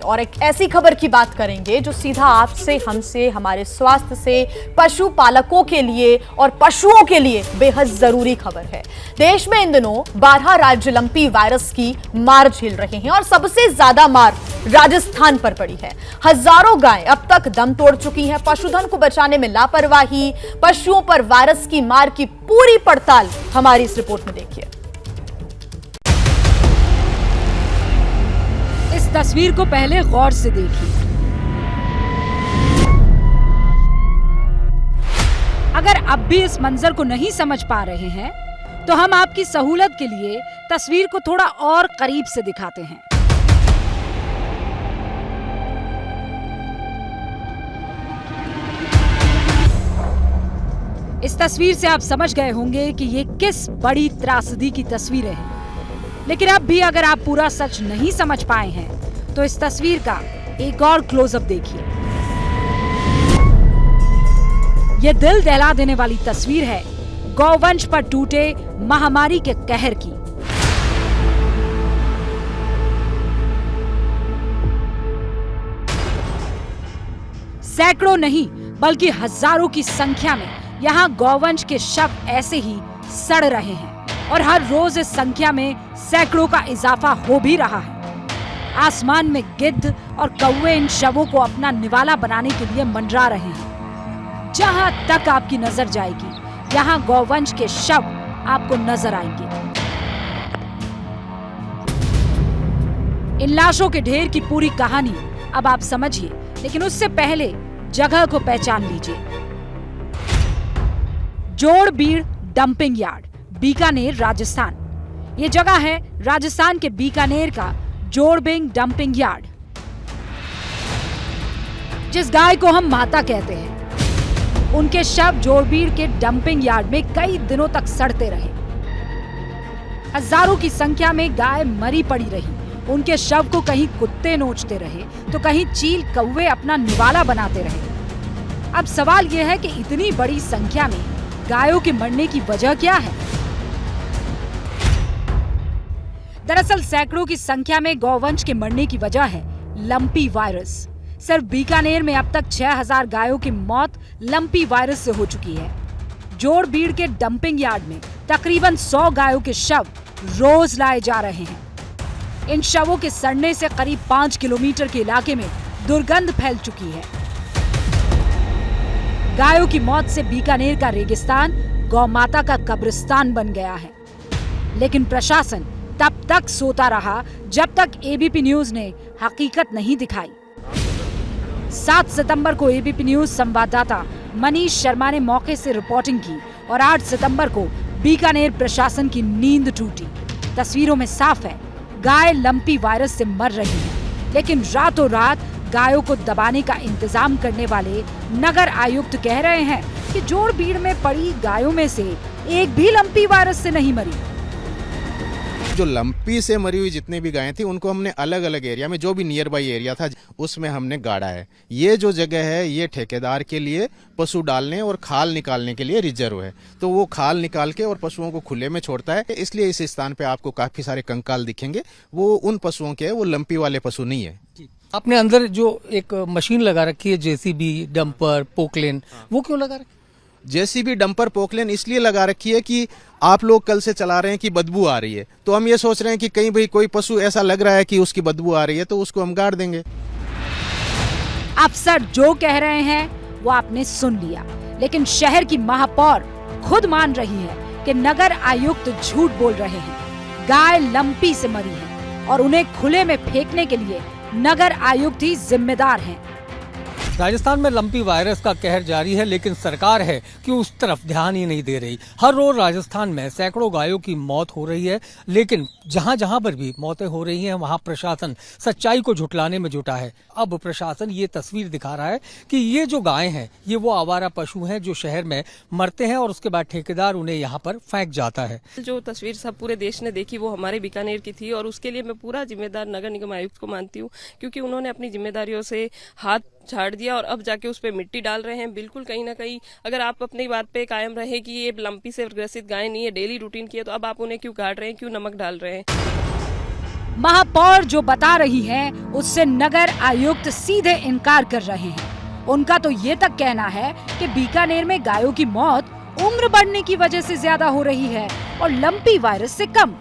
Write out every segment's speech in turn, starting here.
और एक ऐसी खबर की बात करेंगे जो सीधा आपसे, हमसे, हमारे स्वास्थ्य से, पशु पालकों के लिए और पशुओं के लिए बेहद जरूरी खबर है। देश में इन दिनों 12 राज्य लंपी वायरस की मार झेल रहे हैं और सबसे ज्यादा मार राजस्थान पर पड़ी है। हजारों गायें अब तक दम तोड़ चुकी हैं। पशुधन को बचाने में लापरवाही, पशुओं पर वायरस की मार की पूरी पड़ताल हमारी इस रिपोर्ट में देखिए। इस तस्वीर को पहले गौर से देखिए। अगर अब भी इस मंजर को नहीं समझ पा रहे हैं तो हम आपकी सहूलत के लिए तस्वीर को थोड़ा और करीब से दिखाते हैं। इस तस्वीर से आप समझ गए होंगे कि ये किस बड़ी त्रासदी की तस्वीरें हैं। लेकिन अब भी अगर आप पूरा सच नहीं समझ पाए हैं तो इस तस्वीर का एक और क्लोजअप देखिए। यह दिल दहला देने वाली तस्वीर है गौवंश पर टूटे महामारी के कहर की। सैकड़ों नहीं बल्कि हजारों की संख्या में यहाँ गौवंश के शव ऐसे ही सड़ रहे हैं और हर रोज इस संख्या में सैकड़ों का इजाफा हो भी रहा है। आसमान में गिद्ध और कौवे इन शवों को अपना निवाला बनाने के लिए मंडरा रहे हैं। जहां तक आपकी नजर जाएगी यहां गौवंश के शव आपको नजर आएंगे। इन लाशों के ढेर की पूरी कहानी अब आप समझिए, लेकिन उससे पहले जगह को पहचान लीजिए। Jorbeer dumping yard, Bikaner, Rajasthan. ये जगह है राजस्थान के बीकानेर का जोड़बीड़ डंपिंग यार्ड। जिस गाय को हम माता कहते हैं, उनके शव जोड़बीड़ के डंपिंग यार्ड में कई दिनों तक सड़ते रहे। हजारों की संख्या में गाय मरी पड़ी रही। उनके शव को कहीं कुत्ते नोचते रहे तो कहीं चील कौवे अपना निवाला बनाते रहे। अब सवाल यह है कि इतनी बड़ी संख्या में गायों के मरने की वजह क्या है? दरअसल सैकड़ों की संख्या में गौवंश के मरने की वजह है लंपी वायरस। सिर्फ बीकानेर में अब तक 6000 गायों की मौत लंपी वायरस से हो चुकी है। जोड़बीड़ के डंपिंग यार्ड में तकरीबन 100 गायों के शव रोज लाए जा रहे हैं। इन शवों के सड़ने से करीब 5 किलोमीटर के इलाके में दुर्गंध फैल चुकी है। गायों की मौत से बीकानेर का रेगिस्तान गौ माता का कब्रिस्तान बन गया है। लेकिन प्रशासन तब तक सोता रहा जब तक एबीपी न्यूज ने हकीकत नहीं दिखाई। 7 सितंबर को एबीपी न्यूज संवाददाता मनीष शर्मा ने मौके से रिपोर्टिंग की और 8 सितंबर को बीकानेर प्रशासन की नींद टूटी। तस्वीरों में साफ है गाय लंपी वायरस से मर रही है, लेकिन रातों रात गायों को दबाने का इंतजाम करने वाले नगर आयुक्त कह रहे हैं कि जोड़बीड़ में पड़ी गायों में से एक भी लंपी वायरस से नहीं मरी। जो लंपी से मरी हुई जितनी भी गायें थी उनको हमने अलग अलग एरिया में, जो भी नियर बाई एरिया था, उसमें हमने गाड़ा है। ये जो जगह है ये ठेकेदार के लिए पशु डालने और खाल निकालने के लिए रिजर्व है। तो वो खाल निकाल के और पशुओं को खुले में छोड़ता है, इसलिए इस स्थान पे आपको काफी सारे कंकाल दिखेंगे। वो उन पशुओं के है, वो लंपी वाले पशु नहीं है। आपने अंदर जो एक मशीन लगा रखी है, जेसीबी, डंपर, पोकलेन, वो क्यों लगा रखी? जेसीबी, डंपर, पोकलेन इसलिए लगा रखी है कि आप लोग कल से चला रहे हैं कि बदबू आ रही है, तो हम ये सोच रहे हैं कि कहीं भाई कोई पशु ऐसा लग रहा है कि उसकी बदबू आ रही है तो उसको हम गाड़ देंगे। अफसर जो कह रहे हैं वो आपने सुन लिया, लेकिन शहर की महापौर खुद मान रही है कि नगर आयुक्त झूठ बोल रहे हैं। गाय लंपी से मरी है और उन्हें खुले में फेंकने के लिए नगर आयुक्त ही जिम्मेदार हैं। राजस्थान में लंपी वायरस का कहर जारी है, लेकिन सरकार है कि उस तरफ ध्यान ही नहीं दे रही। हर रोज राजस्थान में सैकड़ों गायों की मौत हो रही है, लेकिन जहां जहां पर भी मौतें हो रही हैं वहां प्रशासन सच्चाई को झुटलाने में जुटा है। अब प्रशासन ये तस्वीर दिखा रहा है कि ये जो गायें हैं ये वो आवारा पशु हैं जो शहर में मरते हैं और उसके बाद ठेकेदार उन्हें यहाँ पर फेंक जाता है। जो तस्वीर सब पूरे देश ने देखी वो हमारे बीकानेर की थी और उसके लिए मैं पूरा जिम्मेदार नगर निगम आयुक्त को मानती हूँ, क्योंकि उन्होंने अपनी जिम्मेदारियों से हाथ झाड़ दिया और अब जाके उस पे मिट्टी डाल रहे हैं। बिल्कुल कहीं ना कहीं अगर आप अपनी बात पे कायम रहे कि ये लंपी से ग्रसित गाय नहीं है, डेली रूटीन की है, तो अब आप उन्हें क्यों काट रहे हैं, क्यों नमक डाल रहे हैं? महापौर जो बता रही हैं, उससे नगर आयुक्त सीधे इनकार कर रहे हैं। उनका तो ये तक कहना है कि बीकानेर में गायों की मौत उम्र बढ़ने की वजह से ज्यादा हो रही है और लंपी वायरस से कम।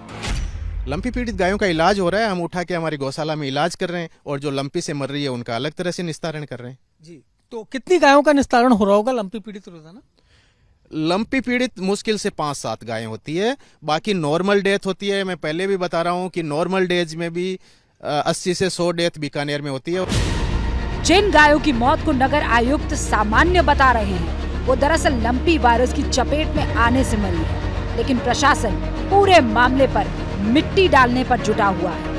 लंपी पीड़ित गायों का इलाज हो रहा है, हम उठा के हमारी गौशाला में इलाज कर रहे हैं, और जो लंपी से मर रही है उनका अलग तरह से निस्तारण कर रहे हैं। जी, तो कितनी गायों का निस्तारण हो रहा होगा लंपी पीड़ित रोजाना? लंपी पीड़ित मुश्किल से 5-7 गायें होती है, बाकी नॉर्मल डेथ होती है। मैं पहले भी बता रहा हूँ कि नॉर्मल डेज में भी 80 से 100 डेथ बीकानेर में होती है। जिन गायों की मौत को नगर आयुक्त सामान्य बता रहे हैं, वो दरअसल लंपी वायरस की चपेट में आने से मरी है, लेकिन प्रशासन पूरे मामले पर मिट्टी डालने पर जुटा हुआ है।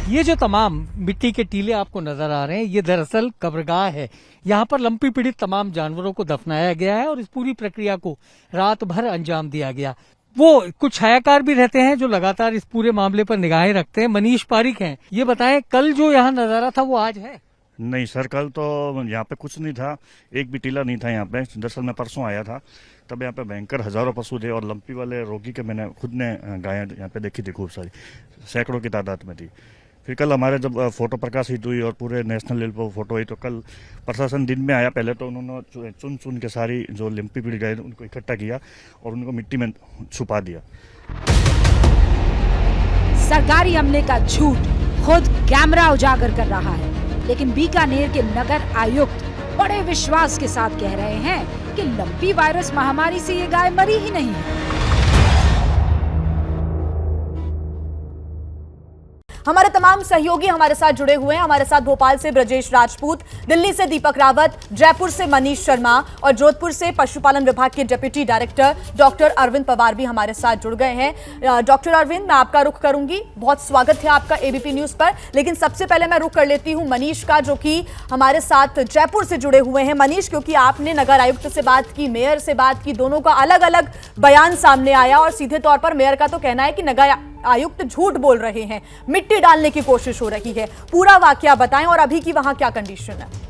ये जो तमाम मिट्टी के टीले आपको नजर आ रहे हैं, ये दरअसल कब्रगाह है। यहाँ पर लंपी पीड़ित तमाम जानवरों को दफनाया गया है और इस पूरी प्रक्रिया को रात भर अंजाम दिया गया। वो कुछ छायाकार भी रहते हैं जो लगातार इस पूरे मामले पर निगाहें रखते हैं। मनीष पारिक हैं, ये बताएं कल जो यहाँ नजारा था वो आज है? नहीं सर, कल तो यहाँ पे कुछ नहीं था, एक भी टीला नहीं था यहाँ पे। दरअसल मैं परसों आया था, तब यहाँ पे भयंकर हजारों पशु थे और लंपी वाले रोगी के मैंने खुद ने गायें यहाँ पे देखी थी, खूब सारी, सैकड़ों की तादाद में थी। फिर कल हमारे जब फोटो प्रकाशित हुई और पूरे नेशनल लेवल पर फोटो हुई, तो कल प्रशासन दिन में आया। पहले तो उन्होंने चुन चुन के सारी जो लंपी पीड़ित गायें उनको इकट्ठा किया और उनको मिट्टी में छुपा दिया। सरकारी अमले का झूठ खुद कैमरा उजागर कर रहा है, लेकिन बीकानेर के नगर आयुक्त बड़े विश्वास के साथ कह रहे हैं कि लंपी वायरस महामारी से ये गाय मरी ही नहीं है। हमारे तमाम सहयोगी हमारे साथ जुड़े हुए हैं। हमारे साथ भोपाल से ब्रजेश राजपूत, दिल्ली से दीपक रावत, जयपुर से मनीष शर्मा और जोधपुर से पशुपालन विभाग के deputy director doctor Arvind Pawar भी हमारे साथ जुड़ गए हैं। डॉक्टर अरविंद, मैं आपका रुख करूंगी। बहुत स्वागत है आपका एबीपी न्यूज पर, लेकिन सबसे पहले मैं रुख कर लेती हूं मनीष का, जो कि हमारे साथ जयपुर से जुड़े हुए हैं। मनीष, क्योंकि आपने नगर आयुक्त से बात की, मेयर से बात की, दोनों का अलग अलग बयान सामने आया और सीधे तौर पर मेयर का तो कहना है कि नगर आयुक्त झूठ बोल रहे हैं, मिट्टी डालने की कोशिश हो रही है। पूरा वाकया बताएं और अभी की वहां क्या कंडीशन है?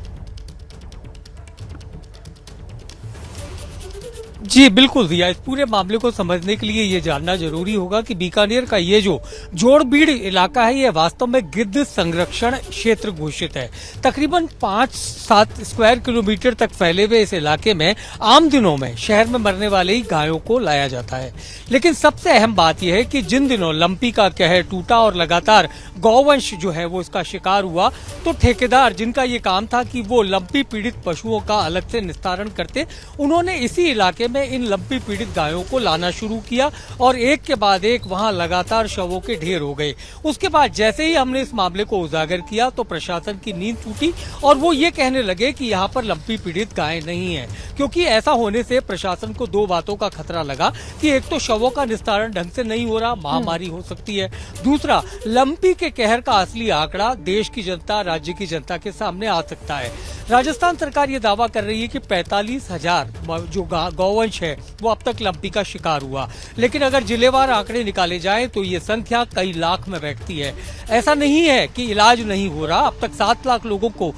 जी बिल्कुल दिया, इस पूरे मामले को समझने के लिए ये जानना जरूरी होगा कि बीकानेर का ये जो जोड़बीड़ इलाका है, ये वास्तव में गिद्ध संरक्षण क्षेत्र घोषित है। तकरीबन 5-7 स्क्वायर किलोमीटर तक फैले हुए इस इलाके में आम दिनों में शहर में मरने वाले ही गायों को लाया जाता है। लेकिन सबसे अहम बात यह है कि जिन दिनों लंपी का कहर टूटा और लगातार गौवंश जो है वो इसका शिकार हुआ, तो ठेकेदार जिनका ये काम था कि वो लंपी पीड़ित पशुओं का अलग से निस्तारण करते, उन्होंने इसी इलाके में इन लंपी पीड़ित गायों को लाना शुरू किया और एक के बाद एक वहां लगातार शवों के ढेर हो गए। उसके बाद जैसे ही हमने इस मामले को उजागर किया तो प्रशासन की नींद टूटी और वो ये कहने लगे कि यहाँ पर लंपी पीड़ित गायें नहीं है, क्योंकि ऐसा होने से प्रशासन को दो बातों का खतरा लगा कि एक तो शवों का निस्तारण ढंग से नहीं हो रहा, महामारी हो सकती है, दूसरा लंपी के कहर का असली आंकड़ा देश की जनता, राज्य की जनता के सामने आ सकता है। राजस्थान सरकार ये दावा कर रही है कि 45,000 जो गौवंश है वो अब तक लंपी का शिकार हुआ, लेकिन अगर जिलेवार आंकड़े निकाले जाएं तो ये संख्या कई लाख में बैठती है। ऐसा नहीं है कि इलाज नहीं हो रहा, अब तक 7 लाख लोगों को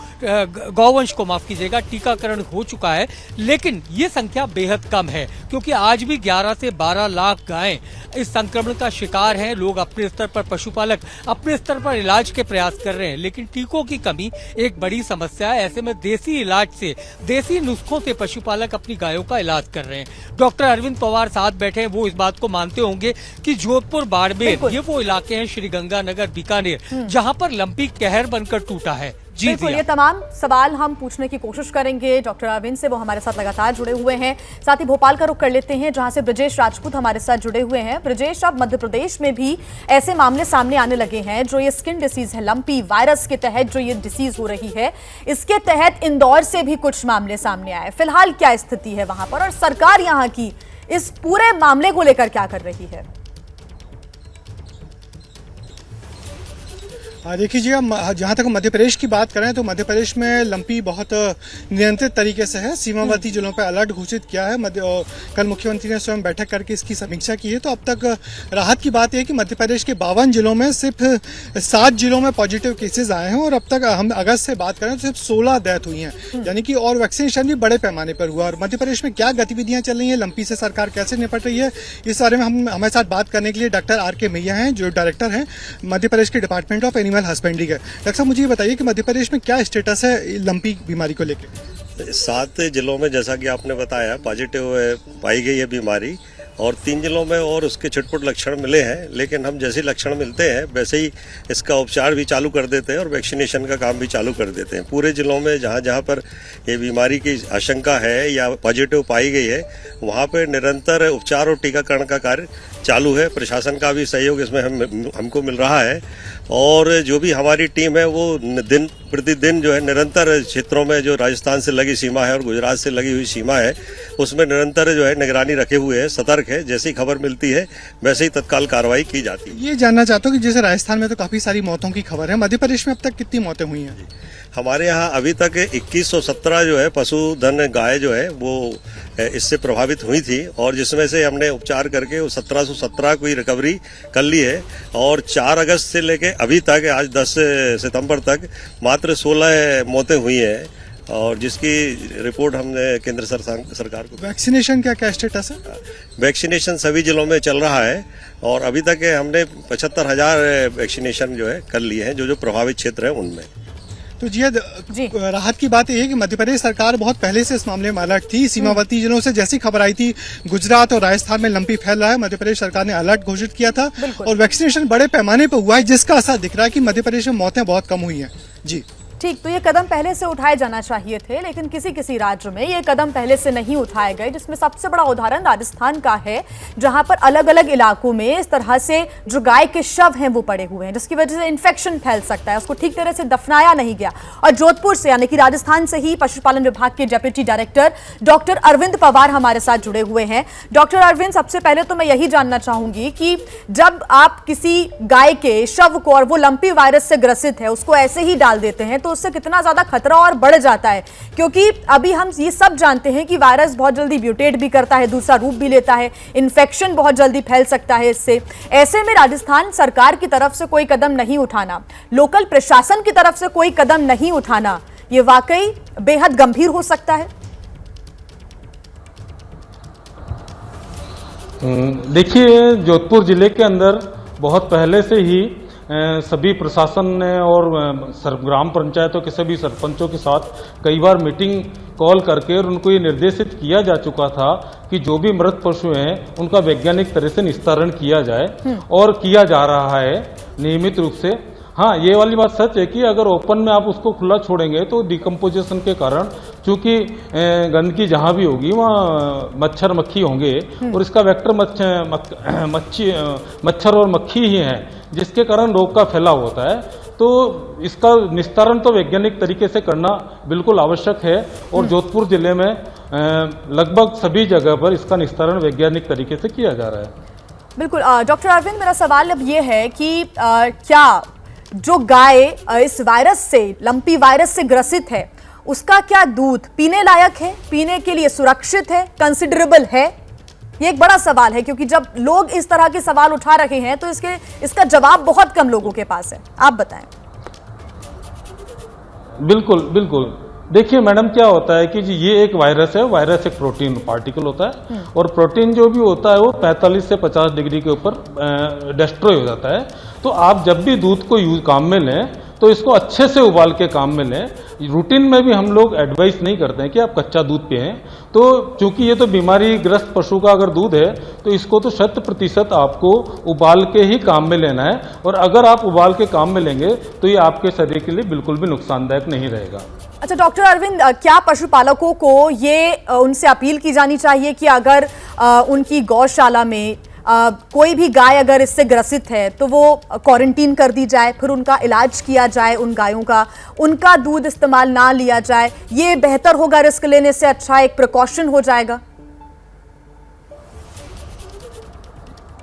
गौवंश को माफ कीजिएगा टीकाकरण हो चुका है, लेकिन ये संख्या बेहद कम है क्योंकि आज भी 11 से 12 लाख गायें इस संक्रमण का शिकार हैं। लोग अपने स्तर पर, पशुपालक अपने स्तर पर इलाज के प्रयास कर रहे हैं, लेकिन टीकों की कमी एक बड़ी समस्या है। ऐसे में देसी इलाज से, देसी नुस्खों से पशुपालक अपनी गायों का इलाज कर रहे हैं। डॉक्टर अरविंद पवार साथ बैठे हैं, वो इस बात को मानते होंगे कि जोधपुर, बाड़मेर ये वो इलाके हैं, श्रीगंगानगर, बीकानेर, जहां पर लंपी कहर बनकर टूटा है। बिल्कुल, ये तमाम सवाल हम पूछने की कोशिश करेंगे डॉक्टर अरविंद से, वो हमारे साथ लगातार जुड़े हुए हैं। साथ ही भोपाल का रुख कर लेते हैं जहां से ब्रजेश राजपूत हमारे साथ जुड़े हुए हैं। ब्रजेश, अब मध्य प्रदेश में भी ऐसे मामले सामने आने लगे हैं जो ये स्किन डिसीज है, लंपी वायरस के तहत जो ये डिसीज हो रही है, इसके तहत इंदौर से भी कुछ मामले सामने आए। फिलहाल क्या स्थिति है वहां पर और सरकार यहाँ की इस पूरे मामले को लेकर क्या कर रही है? देखिए जी, हम जहाँ तक मध्य प्रदेश की बात करें तो मध्य प्रदेश में लंपी बहुत नियंत्रित तरीके से है। सीमावर्ती जिलों पर अलर्ट घोषित किया है। कल मुख्यमंत्री ने स्वयं बैठक करके इसकी समीक्षा की है। तो अब तक राहत की बात यह है कि मध्य प्रदेश के 52 जिलों में सिर्फ 7 जिलों में पॉजिटिव केसेस आए हैं और अब तक हम अगस्त से बात करें तो सिर्फ 16 डेथ हुई हैं, यानी कि और वैक्सीनेशन भी बड़े पैमाने पर हुआ। और मध्य प्रदेश में क्या गतिविधियां चल रही हैं, लंपी से सरकार कैसे निपट रही है, इस बारे में हमारे साथ बात करने के लिए डॉक्टर R.K. मैया हैं, जो डायरेक्टर हैं मध्य प्रदेश के डिपार्टमेंट ऑफ एनिमल हस्बेंड्री का। डॉक्टर साहब, मुझे ये बताइए कि मध्य प्रदेश में क्या स्टेटस है लंपी बीमारी को लेकर? 7 जिलों में जैसा कि आपने बताया पॉजिटिव पाई गई है बीमारी और 3 जिलों में और उसके छिटपुट लक्षण मिले हैं, लेकिन हम जैसे लक्षण मिलते हैं वैसे ही इसका उपचार भी चालू कर देते हैं और वैक्सीनेशन का काम भी चालू कर देते हैं। पूरे जिलों में जहाँ जहाँ पर ये बीमारी की आशंका है या पॉजिटिव पाई गई है वहाँ पर निरंतर उपचार और टीकाकरण का कार्य चालू है। प्रशासन का भी सहयोग इसमें हमको मिल रहा है और जो भी हमारी टीम है वो दिन प्रतिदिन जो है निरंतर क्षेत्रों में जो राजस्थान से लगी सीमा है और गुजरात से लगी हुई सीमा है उसमें निरंतर जो है निगरानी रखे हुए है, सतर्क है। जैसी खबर मिलती है वैसे ही तत्काल कार्रवाई की जाती है। ये जानना चाहता हूँ कि जैसे राजस्थान में तो काफी सारी मौतों की खबर है, मध्य प्रदेश में अब तक कितनी मौतें हुई हैं? हमारे यहाँ अभी तक 2117 जो है पशुधन गाय जो है वो इससे प्रभावित हुई थी और जिसमें से हमने उपचार करके वो 1717 की रिकवरी कर ली है और 4 अगस्त से लेके अभी तक आज 10 सितंबर तक मात्र 16 मौतें हुई हैं और जिसकी रिपोर्ट हमने केंद्र सरकार को। वैक्सीनेशन क्या स्टेटस है? वैक्सीनेशन सभी जिलों में चल रहा है और अभी तक हमने 75,000 वैक्सीनेशन जो है कर लिए हैं जो प्रभावित क्षेत्र है उनमें। तो जी राहत की बात यह है कि मध्य प्रदेश सरकार बहुत पहले से इस मामले में अलर्ट थी। सीमावर्ती जिलों से जैसी खबर आई थी गुजरात और राजस्थान में लंपी फैल रहा है, मध्य प्रदेश सरकार ने अलर्ट घोषित किया था और वैक्सीनेशन बड़े पैमाने पर हुआ है, जिसका असर दिख रहा है कि मध्य प्रदेश में मौतें बहुत कम हुई हैं। जी ठीक, तो ये कदम पहले से उठाए जाना चाहिए थे, लेकिन किसी किसी राज्य में ये कदम पहले से नहीं उठाए गए, जिसमें सबसे बड़ा उदाहरण राजस्थान का है, जहां पर अलग अलग इलाकों में इस तरह से जो गाय के शव हैं वो पड़े हुए हैं, जिसकी वजह से इन्फेक्शन फैल सकता है, उसको ठीक तरह से दफनाया नहीं गया। और जोधपुर से यानी कि राजस्थान से ही पशुपालन विभाग के deputy director doctor Arvind Pawar हमारे साथ जुड़े हुए हैं। डॉक्टर अरविंद, सबसे पहले तो मैं यही जानना चाहूंगी कि जब आप किसी गाय के शव को, और वो लंपी वायरस से ग्रसित है, उसको ऐसे ही डाल देते हैं तो उससे कितना ज्यादा खतरा और बढ़ जाता है? क्योंकि अभी हम ये सब जानते हैं कि वायरस बहुत जल्दी म्यूटेट भी करता है, दूसरा रूप भी लेता है, इन्फेक्शन बहुत जल्दी फैल सकता है इससे। ऐसे में राजस्थान सरकार की तरफ से कोई कदम नहीं उठाना, लोकल प्रशासन की तरफ से कोई कदम नहीं उठाना, ये वाकई बेहद गंभीर हो सकता है। देखिए, जोधपुर जिले के अंदर बहुत पहले से ही सभी प्रशासन ने और ग्राम पंचायतों के सभी सरपंचों के साथ कई बार मीटिंग कॉल करके और उनको ये निर्देशित किया जा चुका था कि जो भी मृत पशु हैं उनका वैज्ञानिक तरह से निस्तारण किया जाए और किया जा रहा है नियमित रूप से। हाँ, ये वाली बात सच है कि अगर ओपन में आप उसको खुला छोड़ेंगे तो डिकम्पोजिशन के कारण, चूंकि गंदगी जहाँ भी होगी वहाँ मच्छर मक्खी होंगे और इसका वेक्टर मच्छर और मक्खी ही है, जिसके कारण रोग का फैलाव होता है। तो इसका निस्तारण तो वैज्ञानिक तरीके से करना बिल्कुल आवश्यक है और जोधपुर जिले में लगभग सभी जगह पर इसका निस्तारण वैज्ञानिक तरीके से किया जा रहा है। बिल्कुल डॉक्टर अरविंद, मेरा सवाल अब ये है कि क्या जो गाय इस वायरस से, लंपी वायरस से ग्रसित है, उसका क्या दूध पीने लायक है, पीने के लिए सुरक्षित है, कंसिडरेबल है? ये एक बड़ा सवाल है, क्योंकि जब लोग इस तरह के सवाल उठा रहे हैं तो इसका जवाब बहुत कम लोगों के पास है। आप बताएं। बिल्कुल बिल्कुल। देखिए मैडम, क्या होता है कि ये एक वायरस है, वायरस एक प्रोटीन पार्टिकल होता है और प्रोटीन जो भी होता है वो 45 से 50 डिग्री के ऊपर डिस्ट्रॉय हो जाता है। तो आप जब भी दूध को काम में लें तो इसको अच्छे से उबाल के काम में लें। रूटीन में भी हम लोग एडवाइस नहीं करते हैं कि आप कच्चा दूध पिएं। तो चूंकि ये तो बीमारी ग्रस्त पशु का अगर दूध है तो इसको तो 100% आपको उबाल के ही काम में लेना है और अगर आप उबाल के काम में लेंगे तो ये आपके शरीर के लिए बिल्कुल भी नुकसानदायक नहीं रहेगा। अच्छा डॉक्टर अरविंद, क्या पशुपालकों को ये उनसे अपील की जानी चाहिए कि अगर उनकी गौशाला में कोई भी गाय अगर इससे ग्रसित है तो वो क्वारंटीन कर दी जाए, फिर उनका इलाज किया जाए, उन गायों का, उनका दूध इस्तेमाल ना लिया जाए, ये बेहतर होगा? रिस्क लेने से अच्छा एक प्रिकॉशन हो जाएगा?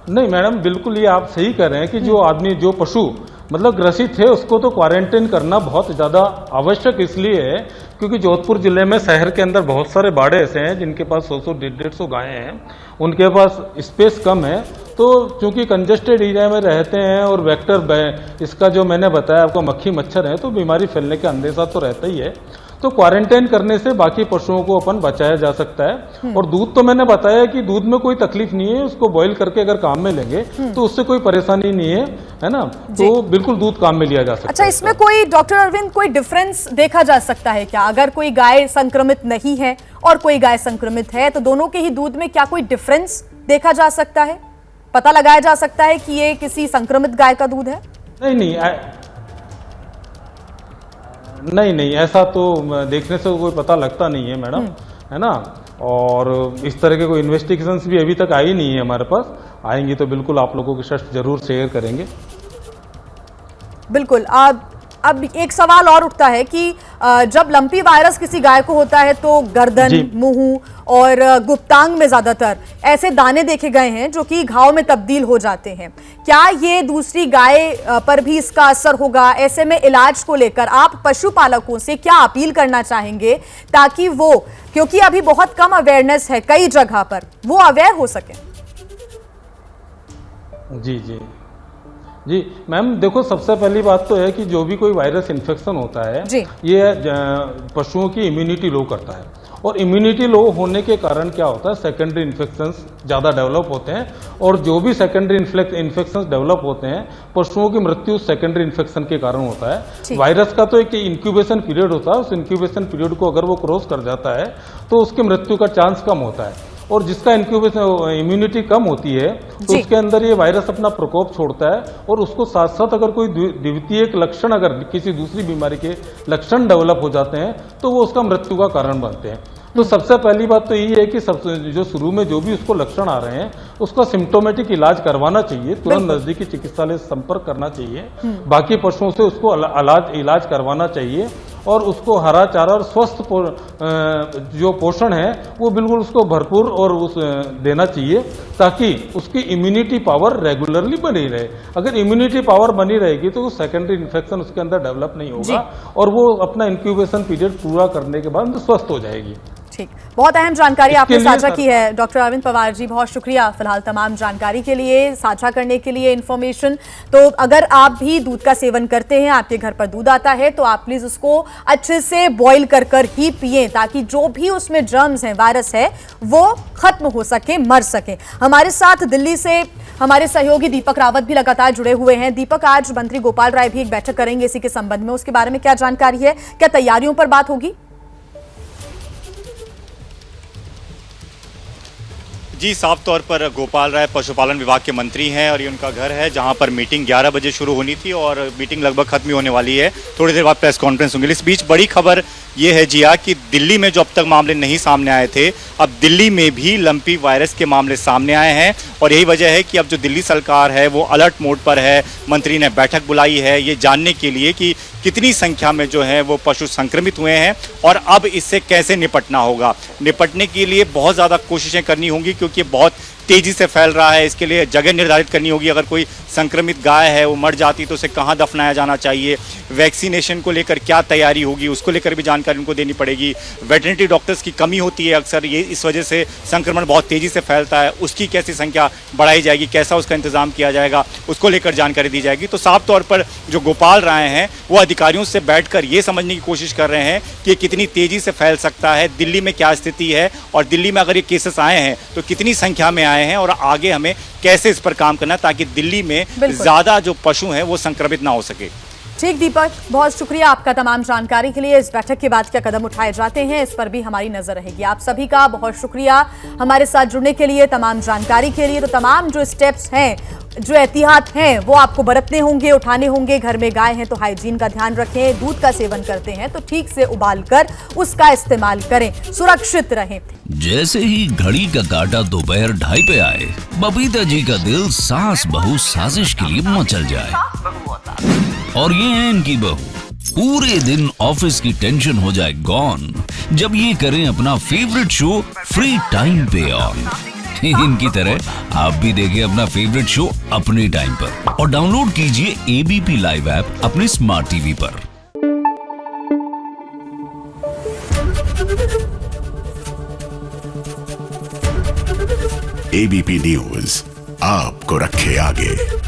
नहीं मैडम, बिल्कुल ये आप सही कह रहे हैं कि जो आदमी, जो पशु मतलब ग्रसित है उसको तो क्वारंटाइन करना बहुत ज़्यादा आवश्यक इसलिए है क्योंकि जोधपुर जिले में शहर के अंदर बहुत सारे बाड़े ऐसे हैं जिनके पास 100-100, 150-150 गायें हैं, उनके पास स्पेस कम है। तो चूंकि कंजेस्टेड एरिया में रहते हैं और वेक्टर इसका जो मैंने बताया आपको मक्खी मच्छर है, तो बीमारी फैलने का अंदेशा तो रहता ही है। तो क्वारंटाइन करने से बाकी पशुओं को अपन बचाया जा सकता है। और दूध तो मैंने बताया कि दूध में कोई तकलीफ नहीं है, उसको बॉईल करके अगर काम में लेंगे तो उससे कोई परेशानी नहीं है ना, तो बिल्कुल दूध काम में लिया जा सकता है। अच्छा, इसमें कोई डॉक्टर अरविंद कोई डिफरेंस देखा जा सकता है क्या? अगर कोई गाय संक्रमित नहीं है और कोई गाय संक्रमित है तो दोनों के ही दूध में क्या कोई डिफरेंस देखा जा सकता है? पता लगाया जा सकता है कि ये किसी संक्रमित गाय का दूध है? नहीं, ऐसा तो देखने से कोई पता लगता नहीं है मैडम, है ना। और इस तरह के कोई इन्वेस्टिगेशंस भी अभी तक आई नहीं है हमारे पास। आएंगी तो बिल्कुल आप लोगों के साथ जरूर शेयर करेंगे। बिल्कुल। अब एक सवाल और उठता है कि जब लंपी वायरस किसी गाय को होता है तो गर्दन, मुंह और गुप्तांग में ज्यादातर ऐसे दाने देखे गए हैं जो कि घाव में तब्दील हो जाते हैं। क्या ये दूसरी गाय पर भी इसका असर होगा? ऐसे में इलाज को लेकर आप पशुपालकों से क्या अपील करना चाहेंगे ताकि वो, क्योंकि अभी बहुत कम अवेयरनेस है कई जगह पर, वो अवेयर हो सके? जी मैम, देखो सबसे पहली बात तो है कि जो भी कोई वायरस इन्फेक्शन होता है ये पशुओं की इम्यूनिटी लो करता है, और इम्यूनिटी लो होने के कारण क्या होता है, सेकेंडरी इन्फेक्शंस ज़्यादा डेवलप होते हैं। और जो भी सेकेंडरी इन्फेक्शंस डेवलप होते हैं, पशुओं की मृत्यु सेकेंडरी इन्फेक्शन के कारण होता है। वायरस का तो एक इंक्यूबेशन पीरियड होता है, उस इंक्यूबेशन पीरियड को अगर वो क्रॉस कर जाता है तो उसकी मृत्यु का चांस कम होता है। और जिसका इंक्यूबेशन इम्यूनिटी कम होती है तो उसके अंदर ये वायरस अपना प्रकोप छोड़ता है, और उसको साथ साथ अगर कोई द्वितीयक लक्षण, अगर किसी दूसरी बीमारी के लक्षण डेवलप हो जाते हैं तो वो उसका मृत्यु का कारण बनते हैं। तो सबसे पहली बात तो यही है कि जो शुरू में जो भी उसको लक्षण आ रहे हैं उसका सिम्टोमेटिक इलाज करवाना चाहिए, तुरंत नजदीकी चिकित्सालय से संपर्क करना चाहिए, बाकी पशुओं से उसको इलाज करवाना चाहिए, और उसको हरा चारा और स्वस्थ जो पोषण है वो बिल्कुल उसको भरपूर और देना चाहिए, ताकि उसकी इम्यूनिटी पावर रेगुलरली बनी रहे। अगर इम्यूनिटी पावर बनी रहेगी तो सेकेंडरी इन्फेक्शन उसके अंदर डेवलप नहीं होगा और वो अपना इंक्यूबेशन पीरियड पूरा करने के बाद स्वस्थ हो जाएगी। ठीक, बहुत अहम जानकारी आपने साझा की है डॉक्टर अरविंद पवार जी, बहुत शुक्रिया फिलहाल तमाम जानकारी के लिए, साझा करने के लिए इन्फॉर्मेशन। तो अगर आप भी दूध का सेवन करते हैं, आपके घर पर दूध आता है, तो आप प्लीज उसको अच्छे से बॉईल कर ही पिए, ताकि जो भी उसमें जर्म्स हैं, वायरस है, वो खत्म हो सके, मर सके। हमारे साथ दिल्ली से हमारे सहयोगी दीपक रावत भी लगातार जुड़े हुए हैं। दीपक, आज मंत्री गोपाल राय भी एक बैठक करेंगे इसी के संबंध में, उसके बारे में क्या जानकारी है? क्या तैयारियों पर बात होगी? जी, साफ तौर पर गोपाल राय पशुपालन विभाग के मंत्री हैं और ये उनका घर है जहां पर मीटिंग 11 बजे शुरू होनी थी और मीटिंग लगभग खत्म होने वाली है। थोड़ी देर बाद प्रेस कॉन्फ्रेंस होंगी। इस बीच बड़ी खबर ये है जिया कि दिल्ली में जो अब तक मामले नहीं सामने आए थे, अब दिल्ली में भी लंपी वायरस के मामले सामने आए हैं, और यही वजह है कि अब जो दिल्ली सरकार है वो अलर्ट मोड पर है। मंत्री ने बैठक बुलाई है ये जानने के लिए कि कितनी संख्या में जो है वो पशु संक्रमित हुए हैं और अब इससे कैसे निपटना होगा। निपटने के लिए बहुत ज़्यादा कोशिशें करनी होंगी क्योंकि बहुत तेजी से फैल रहा है। इसके लिए जगह निर्धारित करनी होगी। अगर कोई संक्रमित गाय है वो मर जाती तो उसे कहाँ दफनाया जाना चाहिए, वैक्सीनेशन को लेकर क्या तैयारी होगी उसको लेकर भी जानकारी उनको देनी पड़ेगी। वेटरनरी डॉक्टर्स की कमी होती है अक्सर, ये इस वजह से संक्रमण बहुत तेज़ी से फैलता है, उसकी कैसी संख्या बढ़ाई जाएगी, कैसा उसका इंतजाम किया जाएगा, उसको लेकर जानकारी दी जाएगी। तो साफ तौर पर जो गोपाल राय हैं वो अधिकारियों से बैठकर ये समझने की कोशिश कर रहे हैं कि ये कितनी तेज़ी से फैल सकता है, दिल्ली में क्या स्थिति है और दिल्ली में अगर ये केसेस आए हैं तो कितनी संख्या में आए हैं और आगे हमें कैसे इस पर काम करना ताकि दिल्ली में ज्यादा जो पशु हैं वो संक्रमित ना हो सके। ठीक दीपक, बहुत शुक्रिया आपका तमाम जानकारी के लिए। इस बैठक के बाद क्या कदम उठाए जाते हैं इस पर भी हमारी नजर रहेगी। आप सभी का बहुत शुक्रिया हमारे साथ जुड़ने के लिए, तमाम जानकारी के लिए। तो तमाम जो स्टेप्स हैं, जो एहतियात हैं, वो आपको बरतने होंगे, उठाने होंगे। घर में गाय है तो हाइजीन का ध्यान रखें, दूध का सेवन करते हैं तो ठीक से उबाल कर उसका इस्तेमाल करें, सुरक्षित रहें। जैसे ही घड़ी का काटा दोपहर 2:30 पे आए, बबीता जी का दिल सास बहू साजिश के लिए मचल जाए। और ये है इनकी बहू, पूरे दिन ऑफिस की टेंशन हो जाए गॉन जब ये करें अपना फेवरेट शो फ्री टाइम पे ऑन। इनकी तरह आप भी देखिए अपना फेवरेट शो अपने टाइम पर और डाउनलोड कीजिए एबीपी लाइव ऐप अपने स्मार्ट टीवी पर। एबीपी न्यूज आपको रखे आगे।